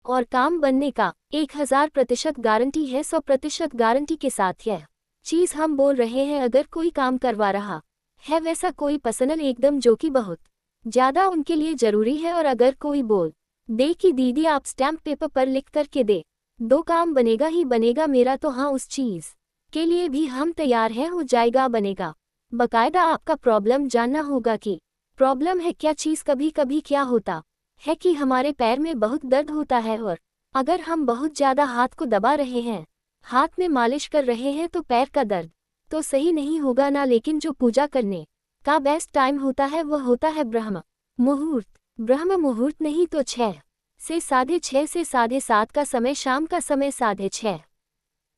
और काम बनने का 1000% गारंटी है, 100% गारंटी के साथ यह चीज हम बोल रहे हैं। अगर कोई काम करवा रहा है वैसा कोई पर्सनल एकदम जो कि बहुत ज्यादा उनके लिए जरूरी है, और अगर कोई बोल दे कि दीदी आप स्टैम्प पेपर पर लिख करके दे दो, काम बनेगा ही बनेगा मेरा, तो हाँ उस चीज के लिए भी हम तैयार हैं, हो जाएगा बनेगा। बकायदा आपका प्रॉब्लम जानना होगा कि प्रॉब्लम है क्या चीज। कभी कभी क्या होता है कि हमारे पैर में बहुत दर्द होता है, और अगर हम बहुत ज्यादा हाथ को दबा रहे हैं, हाथ में मालिश कर रहे हैं, तो पैर का दर्द तो सही नहीं होगा ना। लेकिन जो पूजा करने का बेस्ट टाइम होता है वह होता है ब्रह्म मुहूर्त। ब्रह्म मुहूर्त नहीं तो 6 से 6:30 से 7:30 का समय, शाम का समय 6:30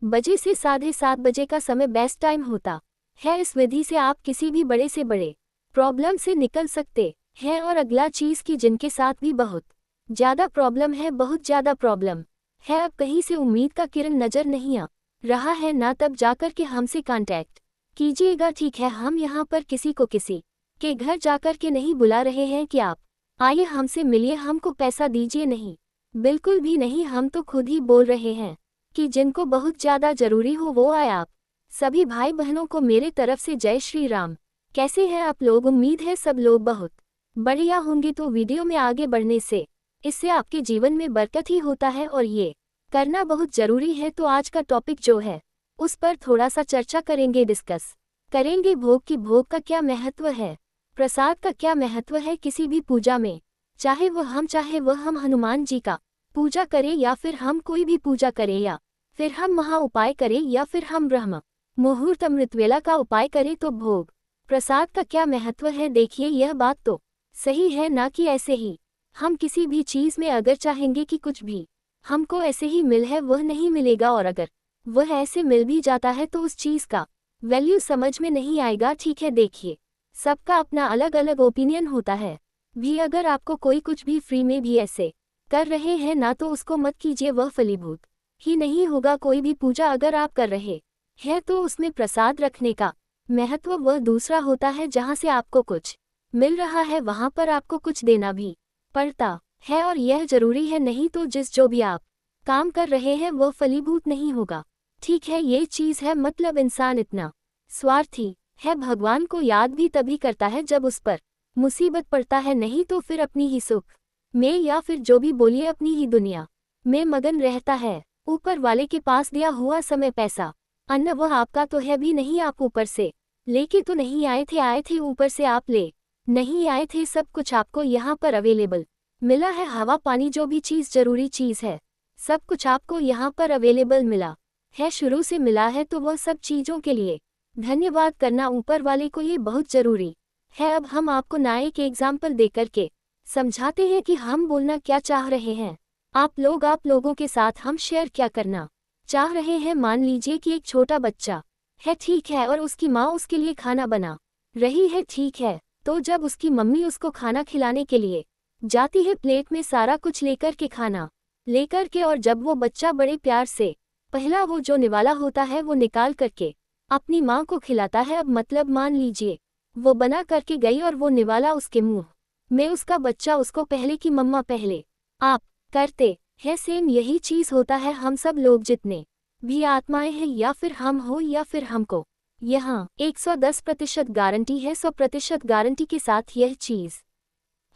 बजे से 7:30 बजे का समय बेस्ट टाइम होता है। इस विधि से आप किसी भी बड़े से बड़े प्रॉब्लम से निकल सकते हैं। और अगला चीज की जिनके साथ भी बहुत ज्यादा प्रॉब्लम है, बहुत ज्यादा प्रॉब्लम है, अब कहीं से उम्मीद का किरण नजर नहीं आ रहा है ना, तब जाकर के हमसे कांटेक्ट कीजिएगा। ठीक है, हम यहाँ पर किसी को किसी के घर जाकर के नहीं बुला रहे हैं कि आप आइए हमसे मिलिए, हमको पैसा दीजिए, नहीं, बिल्कुल भी नहीं। हम तो खुद ही बोल रहे हैं कि जिनको बहुत ज्यादा जरूरी हो वो आए। आप सभी भाई बहनों को मेरे तरफ से जय श्री राम। कैसे हैं आप लोग? उम्मीद है सब लोग बहुत बढ़िया होंगे। तो वीडियो में आगे बढ़ने से इससे आपके जीवन में बरकत ही होता है, और ये करना बहुत जरूरी है। तो आज का टॉपिक जो है उस पर थोड़ा सा चर्चा करेंगे, डिस्कस करेंगे। भोग की, भोग का क्या महत्व है, प्रसाद का क्या महत्व है किसी भी पूजा में, चाहे वह हम हनुमान जी का पूजा करें, या फिर हम कोई भी पूजा करें, या फिर हम महा उपाय करें, या फिर हम ब्रह्म मुहूर्त अमृतवेला का उपाय करें, तो भोग प्रसाद का क्या महत्व है। देखिए, यह बात तो सही है ना कि ऐसे ही हम किसी भी चीज में अगर चाहेंगे कि कुछ भी हमको ऐसे ही मिल है, वह नहीं मिलेगा, और अगर वह ऐसे मिल भी जाता है तो उस चीज का वैल्यू समझ में नहीं आएगा। ठीक है, देखिए, सबका अपना अलग अलग ओपिनियन होता है भी। अगर आपको कोई कुछ भी फ्री में भी ऐसे कर रहे हैं ना, तो उसको मत कीजिए, वह फलीभूत ही नहीं होगा। कोई भी पूजा अगर आप कर रहे हैं तो उसमें प्रसाद रखने का महत्व वह दूसरा होता है। जहाँ से आपको कुछ मिल रहा है वहाँ पर आपको कुछ देना भी पड़ता है, और यह जरूरी है, नहीं तो जो भी आप काम कर रहे हैं वह फलीभूत नहीं होगा। ठीक है, ये चीज है। मतलब इंसान इतना स्वार्थी है, भगवान को याद भी तभी करता है जब उस पर मुसीबत पड़ता है, नहीं तो फिर अपनी ही सुख में, या फिर जो भी बोलिए अपनी ही दुनिया में मगन रहता है। ऊपर वाले के पास दिया हुआ समय, पैसा, अन्न वह आपका तो है भी नहीं। आप ऊपर से लेके तो नहीं आए थे ऊपर से आप ले नहीं आए थे। सब कुछ आपको यहाँ पर अवेलेबल मिला है। हवा पानी जो भी चीज़ जरूरी चीज़ है, सब कुछ आपको यहाँ पर अवेलेबल मिला है, शुरू से मिला है। तो वह सब चीज़ों के लिए धन्यवाद करना ऊपर वाले को ये बहुत जरूरी है। अब हम आपको ना एक एग्जाम्पल देकर के समझाते हैं कि हम बोलना क्या चाह रहे हैं। आप लोगों के साथ हम शेयर क्या करना चाह रहे हैं। मान लीजिए कि एक छोटा बच्चा है, ठीक है, और उसकी माँ उसके लिए खाना बना रही है, ठीक है। तो जब उसकी मम्मी उसको खाना खिलाने के लिए जाती है, प्लेट में सारा कुछ लेकर के, खाना लेकर के, और जब वो बच्चा बड़े प्यार से पहला वो जो निवाला होता है वो निकाल करके अपनी माँ को खिलाता है। अब मतलब मान लीजिए वो बना करके गई और वो निवाला उसके मुंह में, उसका बच्चा उसको पहले की मम्मा पहले आप करते हैं। सेम यही चीज होता है। हम सब लोग जितने भी आत्माएं हैं, या फिर हम हो या फिर हमको, यहाँ 110% गारंटी है, 100% गारंटी के साथ यह चीज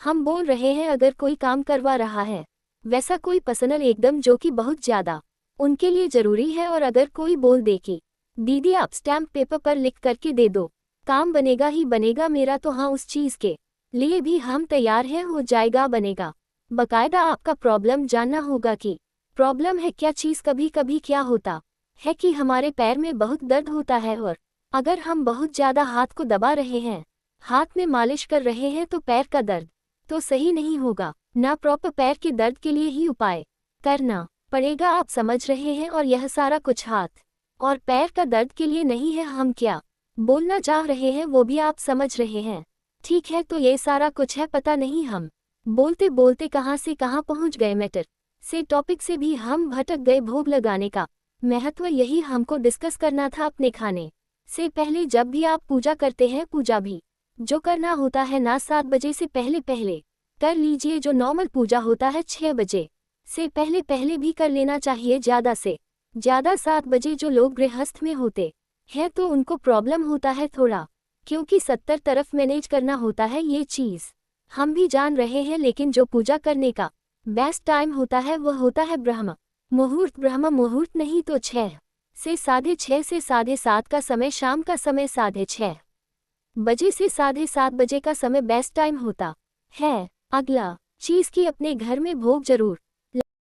हम बोल रहे हैं। अगर कोई काम करवा रहा है वैसा कोई पर्सनल एकदम जो कि बहुत ज्यादा उनके लिए जरूरी है, और अगर कोई बोल दे कि दीदी आप स्टैम्प पेपर पर लिख करके दे दो, काम बनेगा ही बनेगा मेरा, तो हाँ उस चीज के लिए भी हम तैयार हैं, हो जाएगा बनेगा। बकायदा आपका प्रॉब्लम जानना होगा कि प्रॉब्लम है क्या चीज। कभी कभी क्या होता है कि हमारे पैर में बहुत दर्द होता है, और अगर हम बहुत ज्यादा हाथ को दबा रहे हैं, हाथ में मालिश कर रहे हैं, तो पैर का दर्द तो सही नहीं होगा ना। प्रॉपर पैर के दर्द के लिए ही उपाय करना पड़ेगा, आप समझ रहे हैं। और यह सारा कुछ हाथ और पैर का दर्द के लिए नहीं है। हम क्या बोलना चाह रहे हैं वो भी आप समझ रहे हैं, ठीक है। तो ये सारा कुछ है, पता नहीं हम बोलते बोलते कहाँ से कहाँ पहुँच गए। मैटर से टॉपिक से भी हम भटक गए। भोग लगाने का महत्व यही हमको डिस्कस करना था। अपने खाने से पहले जब भी आप पूजा करते हैं, पूजा भी जो करना होता है ना, 7 बजे से पहले पहले कर लीजिए। जो नॉर्मल पूजा होता है 6 बजे से पहले पहले भी कर लेना चाहिए। ज़्यादा से ज़्यादा 7 बजे जो लोग गृहस्थ में होते हैं तो उनको प्रॉब्लम होता है थोड़ा, क्योंकि 70 तरफ मैनेज करना होता है ये चीज़ हम भी जान रहे हैं। लेकिन जो पूजा करने का बेस्ट टाइम होता है वह होता है ब्रह्म मुहूर्त। ब्रह्म मुहूर्त नहीं तो 6 से 6:30 से 7:30 का समय, शाम का समय 6:30 बजे से 7:30 बजे का समय बेस्ट टाइम होता है। अगला चीज़ कि अपने घर में भोग जरूर